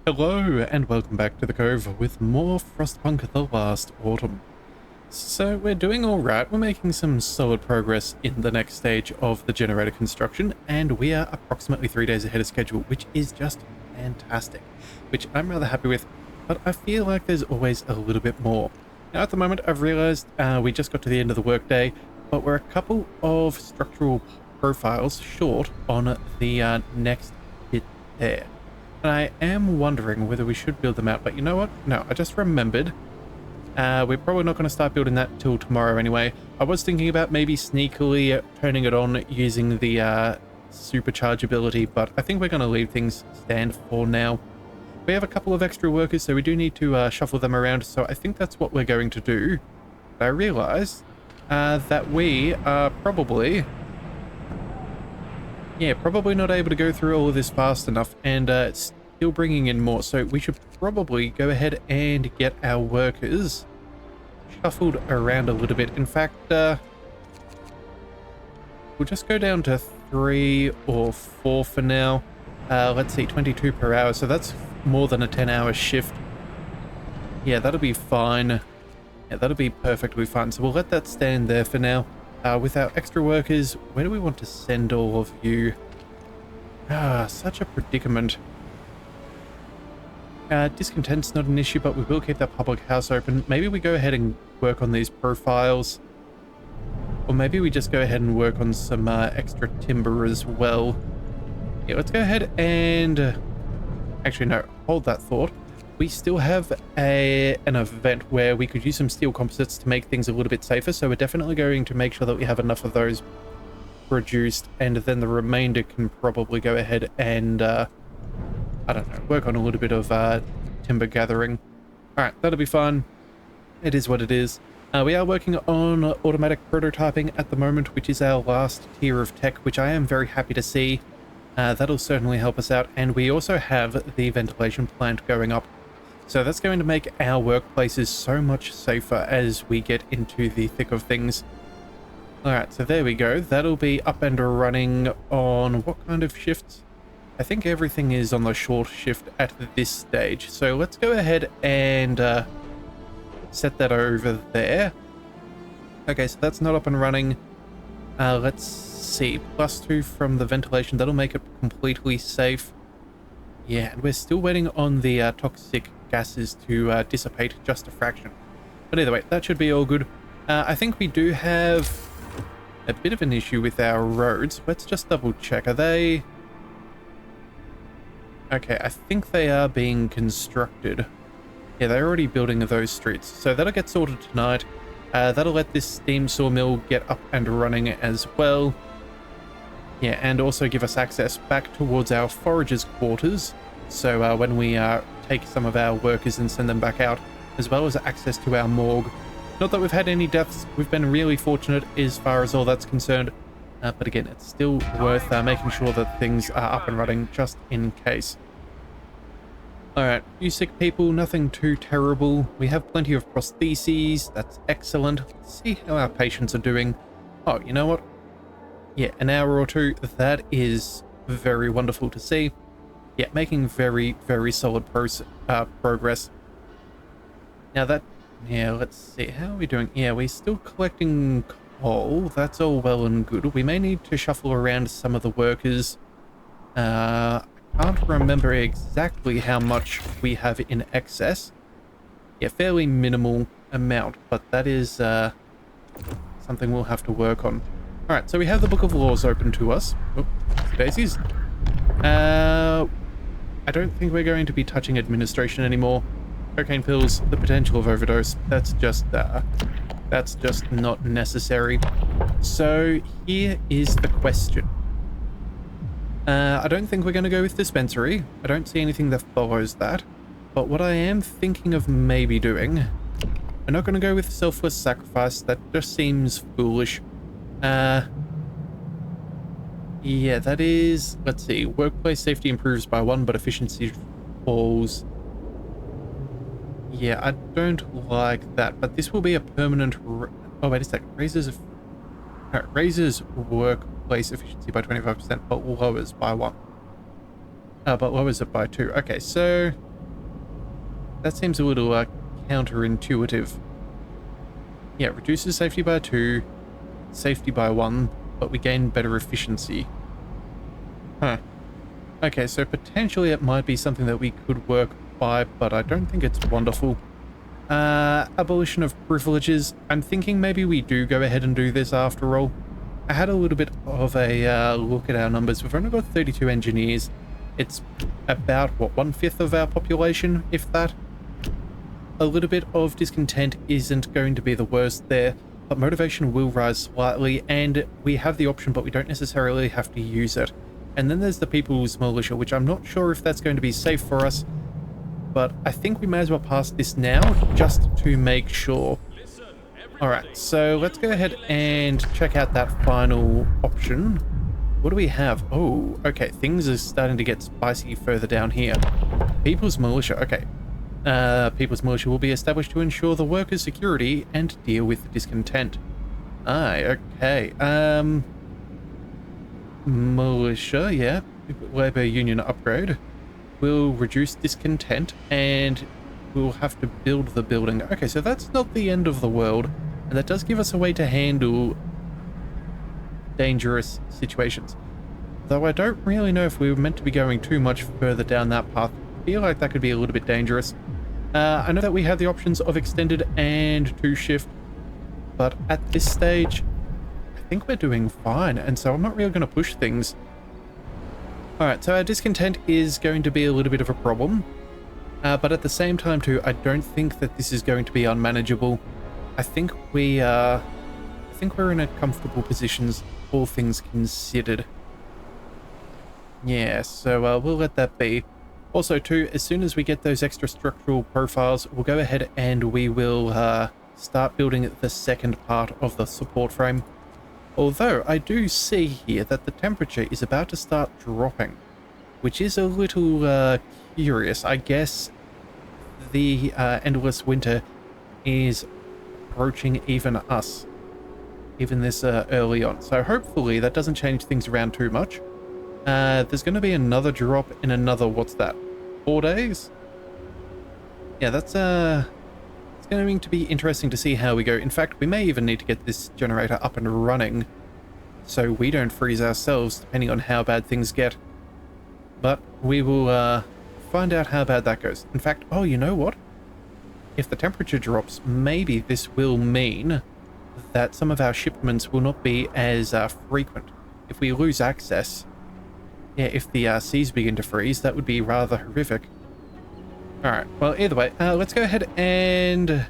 Hello and welcome back to the Cove with more Frostpunk the Last Autumn. So we're doing alright, we're making some solid progress in the next stage of the generator construction, and we are approximately 3 days ahead of schedule, which is just fantastic, which I'm rather happy with, but I feel like there's always a little bit more. Now at the moment I've realised we just got to the end of the workday, but we're a couple of structural profiles short on the next bit there. And I am wondering whether we should build them out, but you know what? No, I just remembered. We're probably not going to start building that till tomorrow anyway. I was thinking about maybe sneakily turning it on using the supercharge ability, but I think we're going to leave things stand for now. We have a couple of extra workers, so we do need to shuffle them around, so I think that's what we're going to do. But I realize that we are probably not able to go through all of this fast enough, and it's still bringing in more, so we should probably go ahead and get our workers shuffled around a little bit. In fact, we'll just go down to 3 or 4 for now. Let's see, 22 per hour, so that's more than a 10-hour shift. Yeah, that'll be fine. Yeah, that'll be perfectly fine, so we'll let that stand there for now. With our extra workers, where do we want to send all of you? Such a predicament. Discontent's not an issue, but we will keep that public house open. Maybe we go ahead and work on these profiles. Or maybe we just go ahead and work on some extra timber as well. Yeah, let's go ahead and... Actually, no, hold that thought. We still have an event where we could use some steel composites to make things a little bit safer, so we're definitely going to make sure that we have enough of those produced, and then the remainder can probably go ahead and, I don't know, work on a little bit of timber gathering. Alright, that'll be fun. It is what it is. We are working on automatic prototyping at the moment, which is our last tier of tech, which I am very happy to see. That'll certainly help us out, and we also have the ventilation plant going up. So that's going to make our workplaces so much safer as we get into the thick of things. Alright, so there we go. That'll be up and running on what kind of shifts? I think everything is on the short shift at this stage. So let's go ahead and set that over there. Okay, so that's not up and running. Let's see. +2 from the ventilation. That'll make it completely safe. Yeah, and we're still waiting on the toxic gases to dissipate just a fraction. But either way, that should be all good. I think we do have a bit of an issue with our roads. Let's just double check. Are they... Okay, I think they are being constructed. Yeah, they're already building those streets. So that'll get sorted tonight. That'll let this steam sawmill get up and running as well. Yeah, and also give us access back towards our foragers' quarters. So when we take some of our workers and send them back out, as well as access to our morgue. Not that we've had any deaths, we've been really fortunate as far as all that's concerned. But again, it's still worth making sure that things are up and running just in case. Alright, you sick people, nothing too terrible. We have plenty of prostheses, that's excellent. Let's see how our patients are doing. Oh, you know what? Yeah, an hour or two, that is very wonderful to see. Yeah, making very, very solid progress. Now that, yeah, let's see, how are we doing? Yeah, we're still collecting coal, that's all well and good. We may need to shuffle around some of the workers. I can't remember exactly how much we have in excess. Yeah, fairly minimal amount, but that is something we'll have to work on. Alright, so we have the Book of Laws open to us. Oh, daisies. I don't think we're going to be touching administration anymore. Cocaine pills, the potential of overdose, that's just not necessary. So here is the question. I don't think we're going to go with dispensary. I don't see anything that follows that. But what I am thinking of maybe doing, we're not going to go with selfless sacrifice. That just seems foolish. Yeah, that is... Let's see. Workplace safety improves by 1, but efficiency falls. Yeah, I don't like that. But this will be a permanent... Oh, wait a sec. Raises workplace efficiency by 25%, but lowers by 1. But lowers it by 2. Okay, so That seems a little counterintuitive. Yeah, reduces safety by 2, safety by 1, but we gain better efficiency. Huh. Okay, so potentially it might be something that we could work by, but I don't think it's wonderful. Abolition of privileges. I'm thinking maybe we do go ahead and do this after all. I had a little bit of a look at our numbers. We've only got 32 engineers. It's about, what, 1/5 of our population, if that? A little bit of discontent isn't going to be the worst there, but motivation will rise slightly, and we have the option, but we don't necessarily have to use it. And then there's the People's Militia, which I'm not sure if that's going to be safe for us, but I think we may as well pass this now, just to make sure. Alright, so let's go ahead and check out that final option. What do we have? Oh, okay, things are starting to get spicy further down here. People's Militia, okay. People's Militia will be established to ensure the workers' security and deal with the discontent. Aye, okay. Militia, yeah. Labor Union upgrade. Will reduce discontent, and we'll have to build the building. Okay, so that's not the end of the world, and that does give us a way to handle dangerous situations. Though I don't really know if we were meant to be going too much further down that path. I feel like that could be a little bit dangerous. I know that we have the options of extended and 2-shift, but at this stage, I think we're doing fine, and so I'm not really going to push things. Alright, so our discontent is going to be a little bit of a problem, but at the same time too, I don't think that this is going to be unmanageable. I think we're in a comfortable positions, all things considered. Yeah, so we'll let that be. Also too, as soon as we get those extra structural profiles, we'll go ahead and we will start building the second part of the support frame. Although I do see here that the temperature is about to start dropping, which is a little curious. I guess the endless winter is approaching even us, even this early on. So hopefully that doesn't change things around too much. There's going to be another drop in another, what's that, 4 days? Yeah, that's it's going to be interesting to see how we go. In fact, we may even need to get this generator up and running so we don't freeze ourselves, depending on how bad things get. But we will find out how bad that goes. In fact, oh, you know what? If the temperature drops, maybe this will mean that some of our shipments will not be as frequent. If we lose access, yeah, if the seas begin to freeze, that would be rather horrific. Alright, well, either way, let's go ahead and...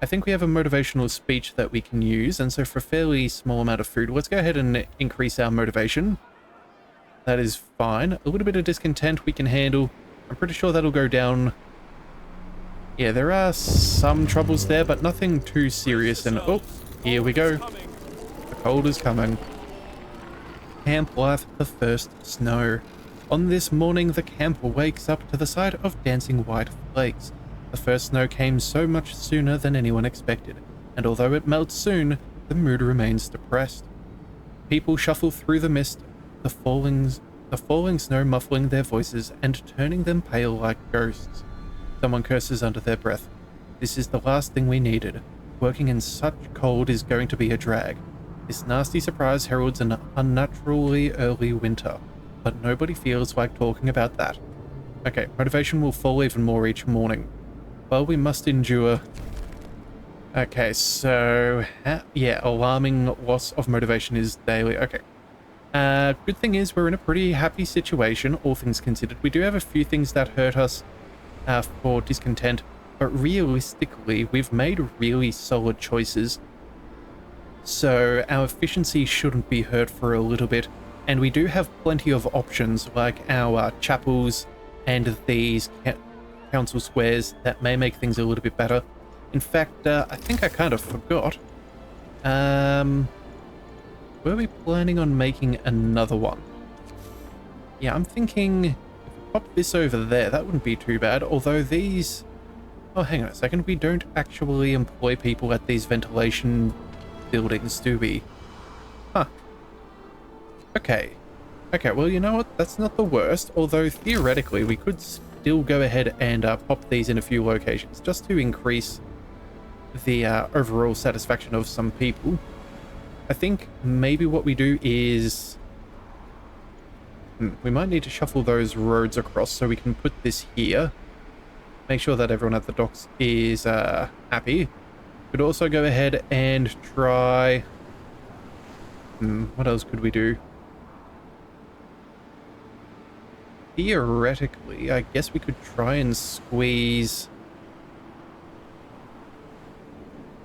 I think we have a motivational speech that we can use, and so for a fairly small amount of food, let's go ahead and increase our motivation. That is fine. A little bit of discontent we can handle. I'm pretty sure that'll go down. Yeah, there are some troubles there, but nothing too serious, and oh, here we go. The cold is coming. Camp life, the first snow. On this morning, the camper wakes up to the sight of dancing white flakes. The first snow came so much sooner than anyone expected, and although it melts soon, the mood remains depressed. People shuffle through the mist, the falling snow muffling their voices and turning them pale like ghosts. Someone curses under their breath. This is the last thing we needed. Working in such cold is going to be a drag. This nasty surprise heralds an unnaturally early winter, but nobody feels like talking about that. Okay, motivation will fall even more each morning. Well, we must endure. Okay, so... yeah, alarming loss of motivation is daily. Okay. Good thing is we're in a pretty happy situation, all things considered. We do have a few things that hurt us for discontent, but realistically, we've made really solid choices. So our efficiency shouldn't be hurt for a little bit, and we do have plenty of options like our chapels and these council squares that may make things a little bit better. In fact, I think I kind of forgot. Were we planning on making another one? Yeah, I'm thinking if we pop this over there, that wouldn't be too bad, although these... Oh, hang on a second, we don't actually employ people at these ventilation buildings, do we? Huh. Okay. Okay, well, you know what? That's not the worst, although theoretically we could still go ahead and pop these in a few locations just to increase the overall satisfaction of some people. I think maybe what we do is we might need to shuffle those roads across so we can put this here. Make sure that everyone at the docks is happy. Could also go ahead and try... what else could we do? Theoretically, I guess we could try and squeeze...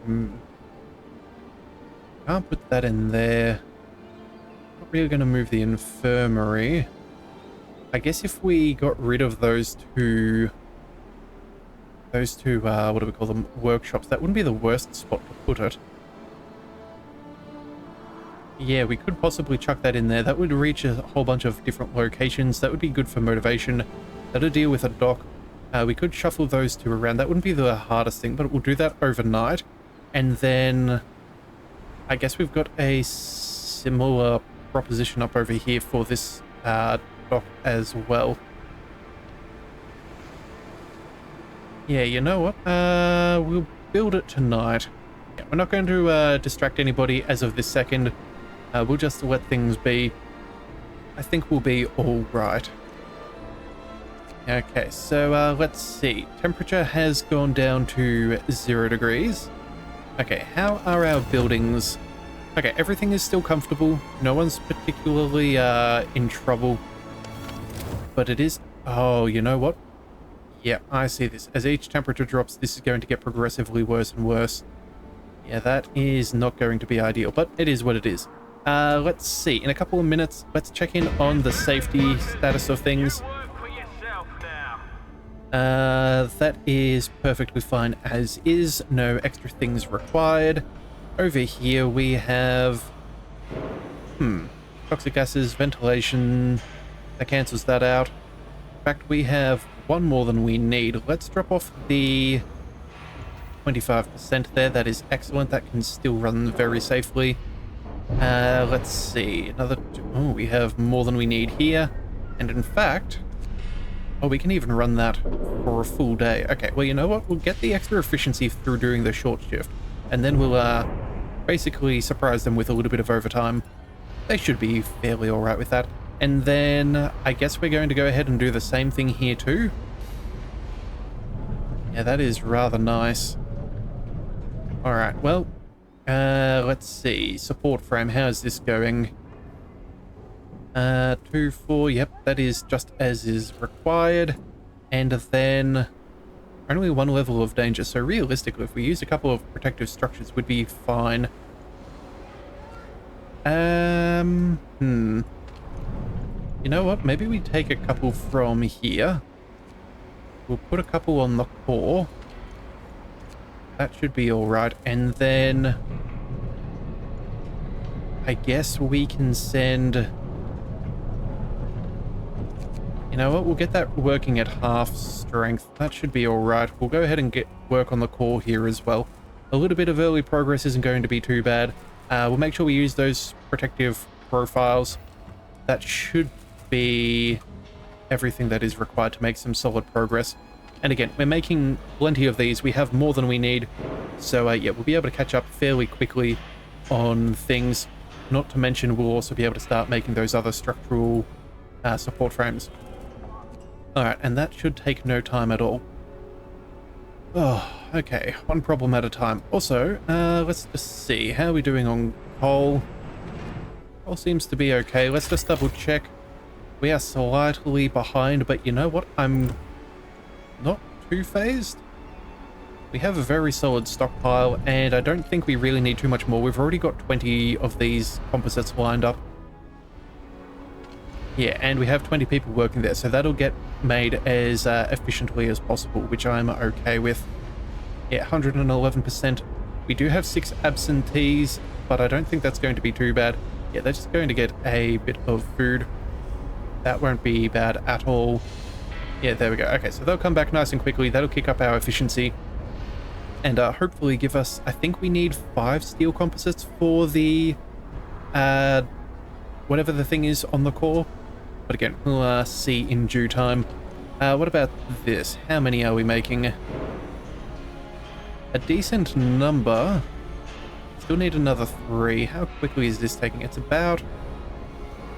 Can't put that in there. Not really going to move the infirmary. I guess if we got rid of those two, what do we call them, workshops, that wouldn't be the worst spot to put it. Yeah, we could possibly chuck that in there. That would reach a whole bunch of different locations. That would be good for motivation. That'll deal with a dock. We could shuffle those two around. That wouldn't be the hardest thing, but we'll do that overnight. And then I guess we've got a similar proposition up over here for this dock as well. Yeah, you know what? We'll build it tonight. Yeah, we're not going to distract anybody as of this second. We'll just let things be. I think we'll be all right. Okay, so let's see. Temperature has gone down to 0 degrees. Okay, how are our buildings? Okay, everything is still comfortable. No one's particularly in trouble. But it is... Oh, you know what? Yeah, I see this. As each temperature drops, this is going to get progressively worse and worse. Yeah, that is not going to be ideal, but it is what it is. Let's see. In a couple of minutes, let's check in on the safety status of things. That is perfectly fine as is. No extra things required. Over here we have... toxic gases, ventilation. That cancels that out. In fact, we have one more than we need. Let's drop off the 25% there. That is excellent. That can still run very safely. Let's see. Oh, we have more than we need here. And in fact... Oh, we can even run that for a full day. Okay, well, you know what? We'll get the extra efficiency through doing the short shift. And then we'll basically surprise them with a little bit of overtime. They should be fairly alright with that. And then I guess we're going to go ahead and do the same thing here too. Yeah, that is rather nice. Alright, well, let's see. Support frame, how's this going? 2, 4, yep, that is just as is required. And then only one level of danger, so realistically, if we use a couple of protective structures, we'd be fine. You know what? Maybe we take a couple from here. We'll put a couple on the core. That should be alright. And then I guess we can send... You know what? We'll get that working at half strength. That should be alright. We'll go ahead and get work on the core here as well. A little bit of early progress isn't going to be too bad. We'll make sure we use those protective profiles. That should be everything that is required to make some solid progress. And again, we're making plenty of these. We have more than we need. So yeah, we'll be able to catch up fairly quickly on things. Not to mention, we'll also be able to start making those other structural support frames. Alright, and that should take no time at all. Oh, okay. One problem at a time. Also, let's just see. How are we doing on coal? Coal seems to be okay. Let's just double check. We are slightly behind, but you know what? I'm not too phased. We have a very solid stockpile, and I don't think we really need too much more. We've already got 20 of these composites lined up. Yeah, and we have 20 people working there, so that'll get made as efficiently as possible, which I'm okay with. Yeah, 111%. We do have 6 absentees, but I don't think that's going to be too bad. Yeah, they're just going to get a bit of food. That won't be bad at all. Yeah, there we go. Okay, so they'll come back nice and quickly. That'll kick up our efficiency. And hopefully give us... I think we need 5 steel composites for the... whatever the thing is on the core. But again, we'll see in due time. What about this? How many are we making? A decent number. Still need another 3. How quickly is this taking? It's about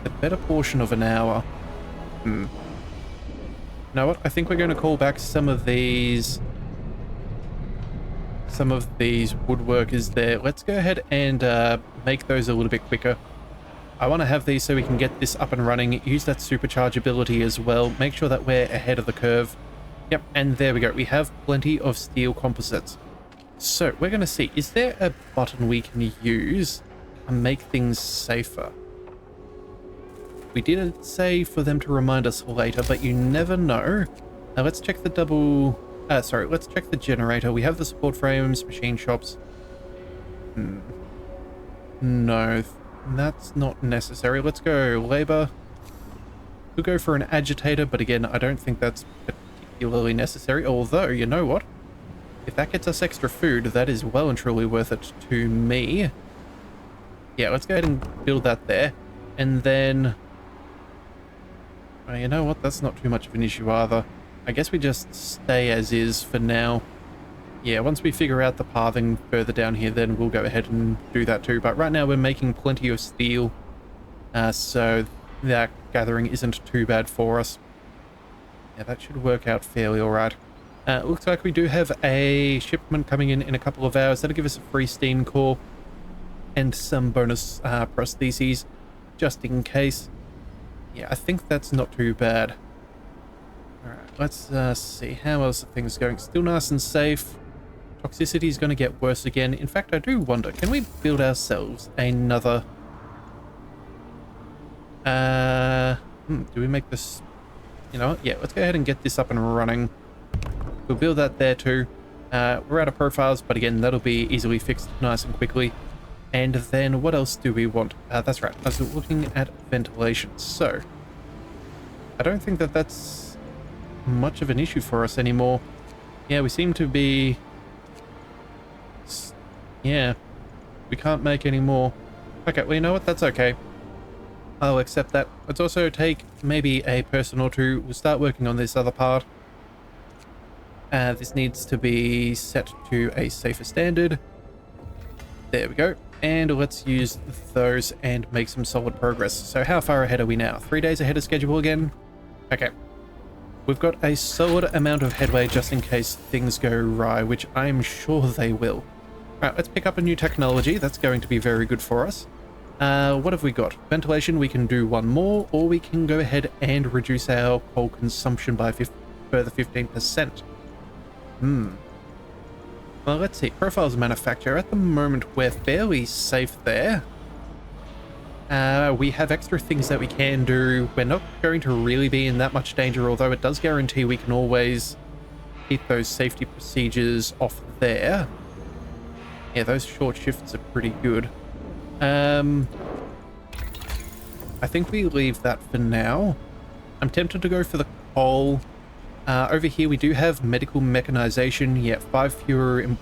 the better portion of an hour. You know what? I think we're going to call back some of these woodworkers there. Let's go ahead and make those a little bit quicker. I want to have these so we can get this up and running, use that supercharge ability as well, make sure that we're ahead of the curve. Yep, and there we go. We have plenty of steel composites. So we're going to see, is there a button we can use to make things safer? We did say for them to remind us later, but you never know. Now let's check the let's check the generator. We have the support frames, machine shops. No, that's not necessary. Let's go labor. We'll go for an agitator, but again, I don't think that's particularly necessary. Although, you know what? If that gets us extra food, that is well and truly worth it to me. Yeah, let's go ahead and build that there. And then... well, you know what? That's not too much of an issue either. I guess we just stay as is for now. Yeah, once we figure out the pathing further down here, then we'll go ahead and do that too. But right now we're making plenty of steel, so that gathering isn't too bad for us. Yeah, that should work out fairly alright. Looks like we do have a shipment coming in a couple of hours. That'll give us a free steam core and some bonus prostheses, just in case. Yeah, I think that's not too bad. Alright, let's see. How else are things going? Still nice and safe. Toxicity is going to get worse again. In fact, I do wonder, can we build ourselves another... do we make this... you know what? Yeah, let's go ahead and get this up and running. We'll build that there too. We're out of profiles, but again, that'll be easily fixed nice and quickly. And then what else do we want? That's right. I was looking at ventilation. So, I don't think that that's much of an issue for us anymore. Yeah, we seem to be... yeah, we can't make any more. Okay, well, you know what? That's okay. I'll accept that. Let's also take maybe a person or two. We'll start working on this other part. This needs to be set to a safer standard. There we go. And let's use those and make some solid progress. So how far ahead are we now? 3 days ahead of schedule again? Okay. We've got a solid amount of headway just in case things go awry, which I'm sure they will. Alright, let's pick up a new technology. That's going to be very good for us. What have we got? Ventilation, we can do one more, or we can go ahead and reduce our coal consumption by further 15%. Well, let's see. Profiles manufacture. At the moment, we're fairly safe there. We have extra things that we can do. We're not going to really be in that much danger, although it does guarantee we can always keep those safety procedures off there. Yeah, those short shifts are pretty good. I think we leave that for now. I'm tempted to go for the coal. Over here we do have medical mechanization, yet 5 fewer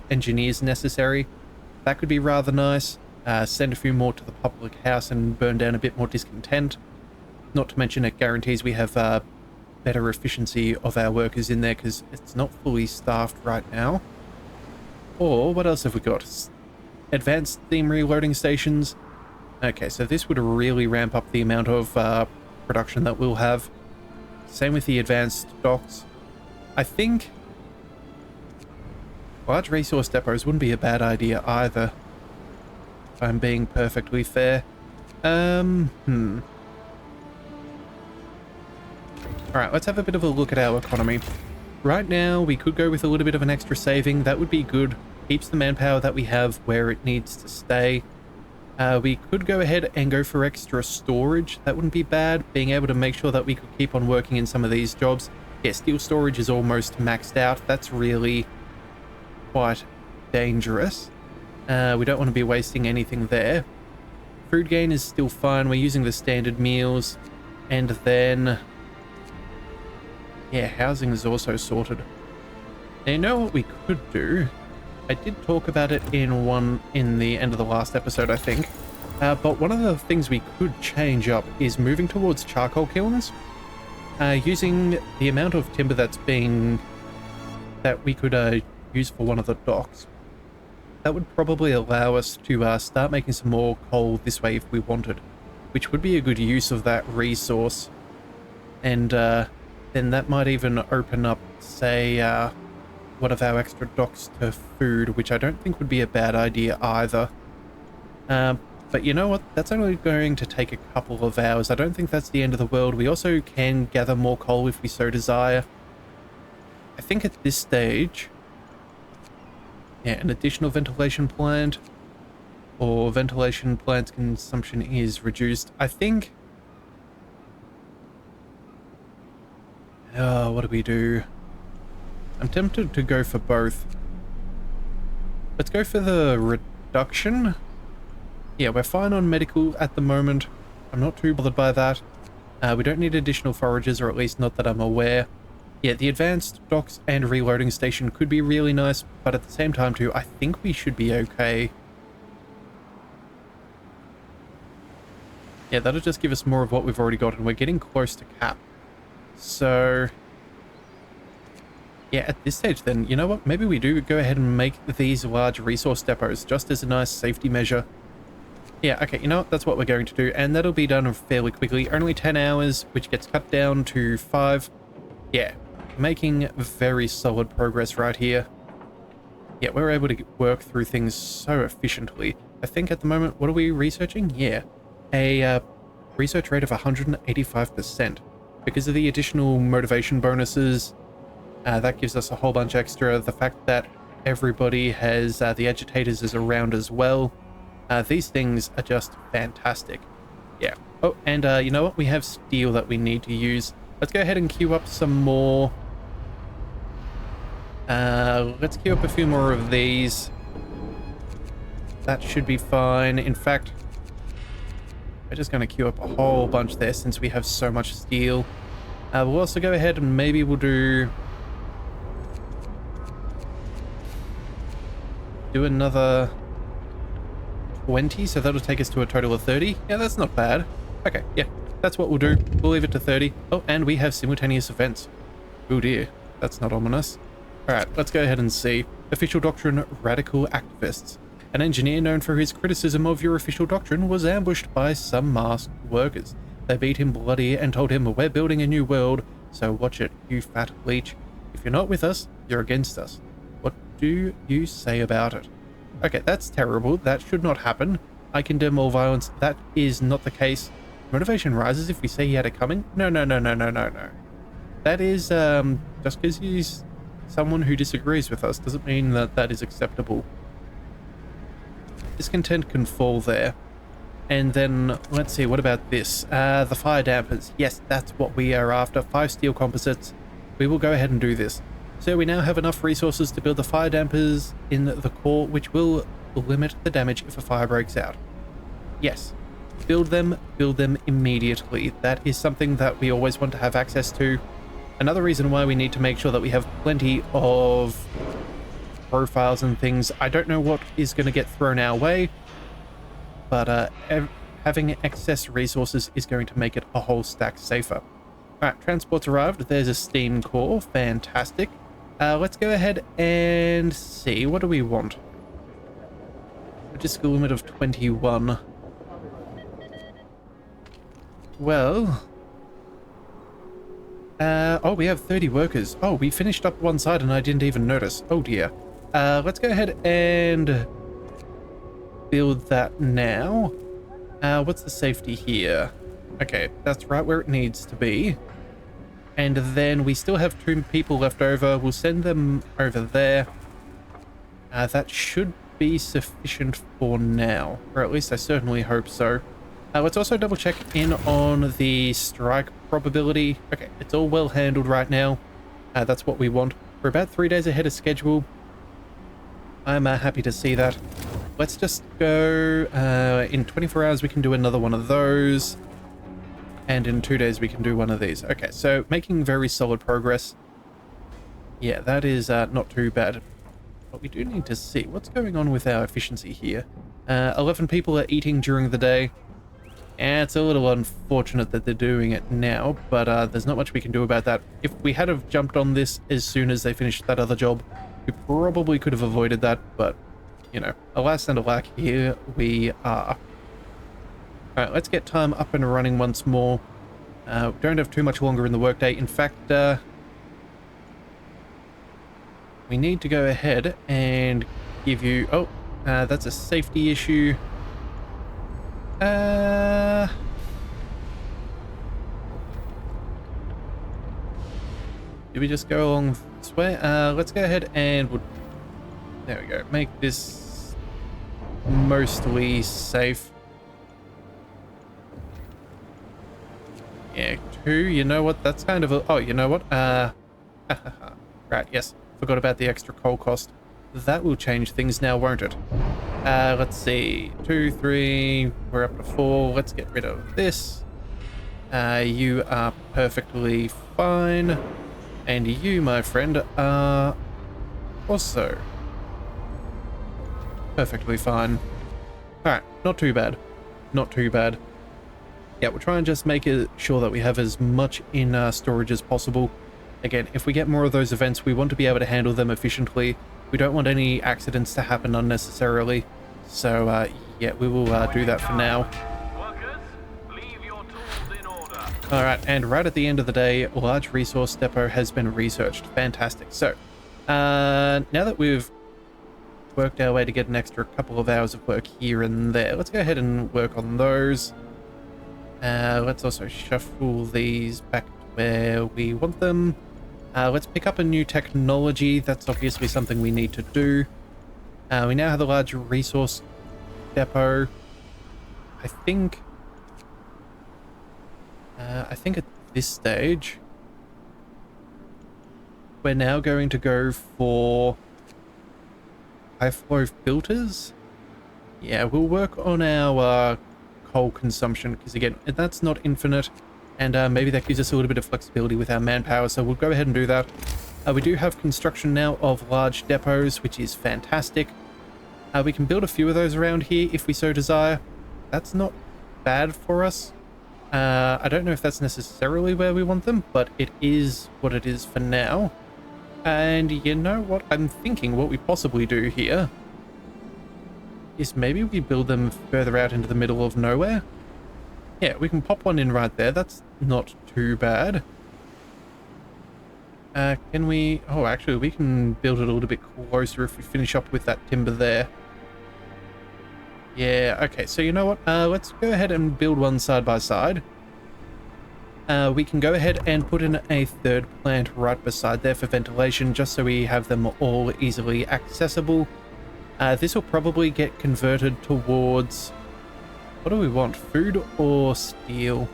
engineers necessary. That could be rather nice. Send a few more to the public house and burn down a bit more discontent. Not to mention it guarantees we have better efficiency of our workers in there because it's not fully staffed right now. Or what else have we got? Advanced steam reloading stations. Okay, so this would really ramp up the amount of production that we'll have. Same with the advanced docks. I think large resource depots wouldn't be a bad idea either, if I'm being perfectly fair. Alright, let's have a bit of a look at our economy. Right now, we could go with a little bit of an extra saving. That would be good. Keeps the manpower that we have where it needs to stay. We could go ahead and go for extra storage. That wouldn't be bad, being able to make sure that we could keep on working in some of these jobs. Yeah, steel storage is almost maxed out. That's really quite dangerous. We don't want to be wasting anything there. Food gain is still fine. We're using the standard meals. And then... yeah, housing is also sorted. Now, you know what we could do? I did talk about it in the end of the last episode, I think. But one of the things we could change up is moving towards charcoal kilns. using the amount of timber that we could use for one of the docks, that would probably allow us to start making some more coal this way if we wanted, which would be a good use of that resource. And then that might even open up, say, one of our extra docks to food, which I don't think would be a bad idea either. But you know what? That's only going to take a couple of hours. I don't think that's the end of the world. We also can gather more coal if we so desire. I think at this stage, yeah, an additional ventilation plant or ventilation plant consumption is reduced. I think... what do we do? I'm tempted to go for both. Let's go for the reduction. Yeah, we're fine on medical at the moment. I'm not too bothered by that. We don't need additional forages, or at least not that I'm aware. Yeah, the advanced docks and reloading station could be really nice, but at the same time too, I think we should be okay. Yeah, that'll just give us more of what we've already got, and we're getting close to cap. So... yeah, at this stage then, you know what? Maybe we do go ahead and make these large resource depots just as a nice safety measure. Yeah, okay, you know what? That's what we're going to do, and that'll be done fairly quickly. Only 10 hours, which gets cut down to 5. Yeah, making very solid progress right here. Yeah, we're able to work through things so efficiently. I think at the moment, what are we researching? Yeah, a research rate of 185%. Because of the additional motivation bonuses, that gives us a whole bunch extra. The fact that everybody has the agitators is around as well. These things are just fantastic. Yeah. Oh, and you know what? We have steel that we need to use. Let's go ahead and queue up some more. Let's queue up a few more of these. That should be fine. In fact, we're just going to queue up a whole bunch there since we have so much steel. We'll also go ahead and maybe we'll do another 20, so that'll take us to a total of 30. Yeah, that's not bad. Okay, yeah, that's what we'll do. We'll leave it to 30. Oh, and we have simultaneous events. Oh dear, that's not ominous. Alright, let's go ahead and see. Official doctrine, radical activists. An engineer known for his criticism of your official doctrine was ambushed by some masked workers. They beat him bloody and told him, "We're building a new world, so watch it, you fat leech. If you're not with us, you're against us. What do you say about it?" Okay, that's terrible. That should not happen. I condemn all violence. That is not the case. Motivation rises if we say he had it coming. No. That is, just because he's someone who disagrees with us doesn't mean that that is acceptable. Discontent can fall there. And then, let's see, what about this? The fire dampers. Yes, that's what we are after. 5 steel composites. We will go ahead and do this. So we now have enough resources to build the fire dampers in the core, which will limit the damage if a fire breaks out. Yes, build them immediately. That is something that we always want to have access to. Another reason why we need to make sure that we have plenty of profiles and things. I don't know what is going to get thrown our way, but having excess resources is going to make it a whole stack safer. Alright, transport's arrived. There's a steam core. Fantastic. Let's go ahead and see. What do we want? Logistical limit of 21. Well... oh, we have 30 workers. Oh, we finished up one side and I didn't even notice. Oh dear. Let's go ahead and build that now. What's the safety here? Okay, that's right where it needs to be. And then we still have 2 people left over. We'll send them over there. That should be sufficient for now, or at least I certainly hope so. Let's also double check in on the strike probability. Okay, it's all well handled right now. That's what we want. We're about 3 days ahead of schedule. I'm happy to see that. Let's just go, in 24 hours we can do another one of those. And in 2 days we can do one of these. Okay, so making very solid progress. Yeah, that is not too bad. But we do need to see what's going on with our efficiency here. 11 people are eating during the day. Yeah, it's a little unfortunate that they're doing it now, but there's not much we can do about that. If we had have jumped on this as soon as they finished that other job, we probably could have avoided that, but, you know, alas and alack, here we are. Alright, let's get time up and running once more. We don't have too much longer in the workday. In fact, we need to go ahead and give you... Oh, that's a safety issue. Do we just go along this way? Let's go ahead and we'll, there we go. Make this mostly safe. Yeah, 2. You know what? That's kind of a... Oh, you know what? Right, yes. Forgot about the extra coal cost. That will change things now, won't it? Let's see. 2, 3. We're up to 4. Let's get rid of this. You are perfectly fine. And you, my friend, are also perfectly fine. Alright, not too bad. Not too bad. Yeah, we'll try and just make it sure that we have as much in storage as possible. Again, if we get more of those events, we want to be able to handle them efficiently. We don't want any accidents to happen unnecessarily. So, yeah, we will do that for now. Alright, and right at the end of the day, large resource depot has been researched. Fantastic. So, now that we've worked our way to get an extra couple of hours of work here and there, let's go ahead and work on those. Let's also shuffle these back to where we want them. Let's pick up a new technology. That's obviously something we need to do. We now have a large resource depot. I think at this stage, we're now going to go for high flow filters. Yeah, we'll work on our coal consumption, because again, that's not infinite, and maybe that gives us a little bit of flexibility with our manpower, so we'll go ahead and do that. We do have construction now of large depots, which is fantastic. We can build a few of those around here if we so desire. That's not bad for us. I don't know if that's necessarily where we want them, but it is what it is for now. And you know what? I'm thinking what we possibly do here is maybe we build them further out into the middle of nowhere. Yeah, we can pop one in right there. That's not too bad. Can we... Oh, actually, we can build it a little bit closer if we finish up with that timber there. Yeah, okay, so you know what? Let's go ahead and build one side by side. We can go ahead and put in a third plant right beside there for ventilation, just so we have them all easily accessible. This will probably get converted towards... What do we want? Food or steel?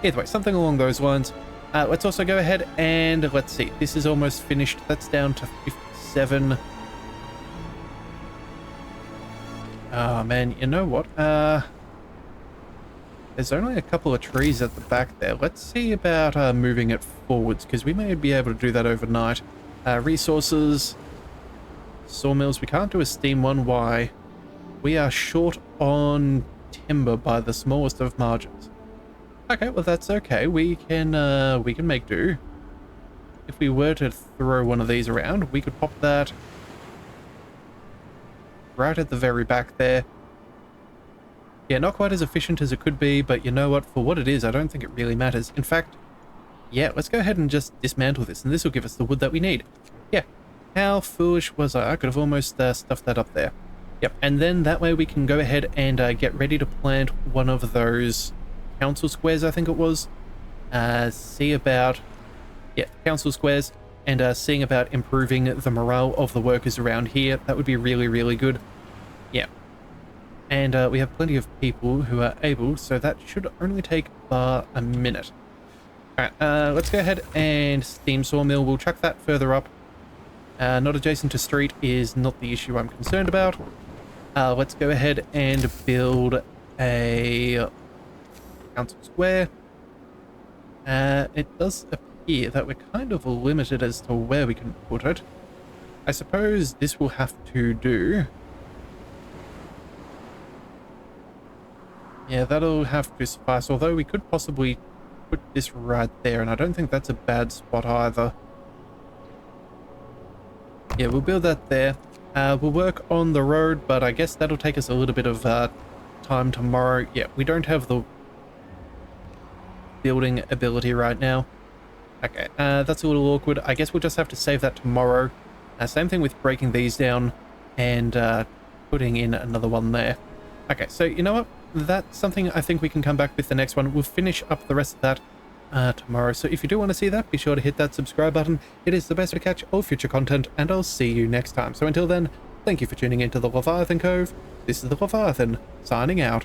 Either way, something along those lines. Let's also go ahead and let's see. This is almost finished. That's down to 57. Oh man, you know what? There's only a couple of trees at the back there. Let's see about moving it forwards, because we may be able to do that overnight. Resources, sawmills. We can't do a steam one. Why? We are short on timber by the smallest of margins. Okay, well that's okay. We can make do. If we were to throw one of these around, we could pop that right at the very back there. Yeah, not quite as efficient as it could be, but you know what? For what it is, I don't think it really matters. In fact, yeah, let's go ahead and just dismantle this, and this will give us the wood that we need. Yeah, how foolish was I? I could have almost stuffed that up there. Yep, and then that way we can go ahead and get ready to plant one of those council squares, I think it was. See about... Yeah, council squares, and seeing about improving the morale of the workers around here. That would be really, really good. Yeah. And we have plenty of people who are able, so that should only take a minute. Alright, let's go ahead and steam sawmill. We'll chuck that further up. Not adjacent to street is not the issue I'm concerned about. Let's go ahead and build a council square. It does appear that we're kind of limited as to where we can put it. I suppose this will have to do. Yeah, that'll have to suffice, although we could possibly put this right there, and I don't think that's a bad spot either. Yeah, we'll build that there. We'll work on the road, but I guess that'll take us a little bit of time tomorrow. Yeah, we don't have the building ability right now. Okay, that's a little awkward. I guess we'll just have to save that tomorrow. Same thing with breaking these down and putting in another one there. Okay, so you know what? That's something I think we can come back with the next one. We'll finish up the rest of that tomorrow. So if you do want to see that, be sure to hit that subscribe button. It is the best way to catch all future content, and I'll see you next time. So until then, thank you for tuning into the Leviathan Cove. This is the Leviathan, signing out.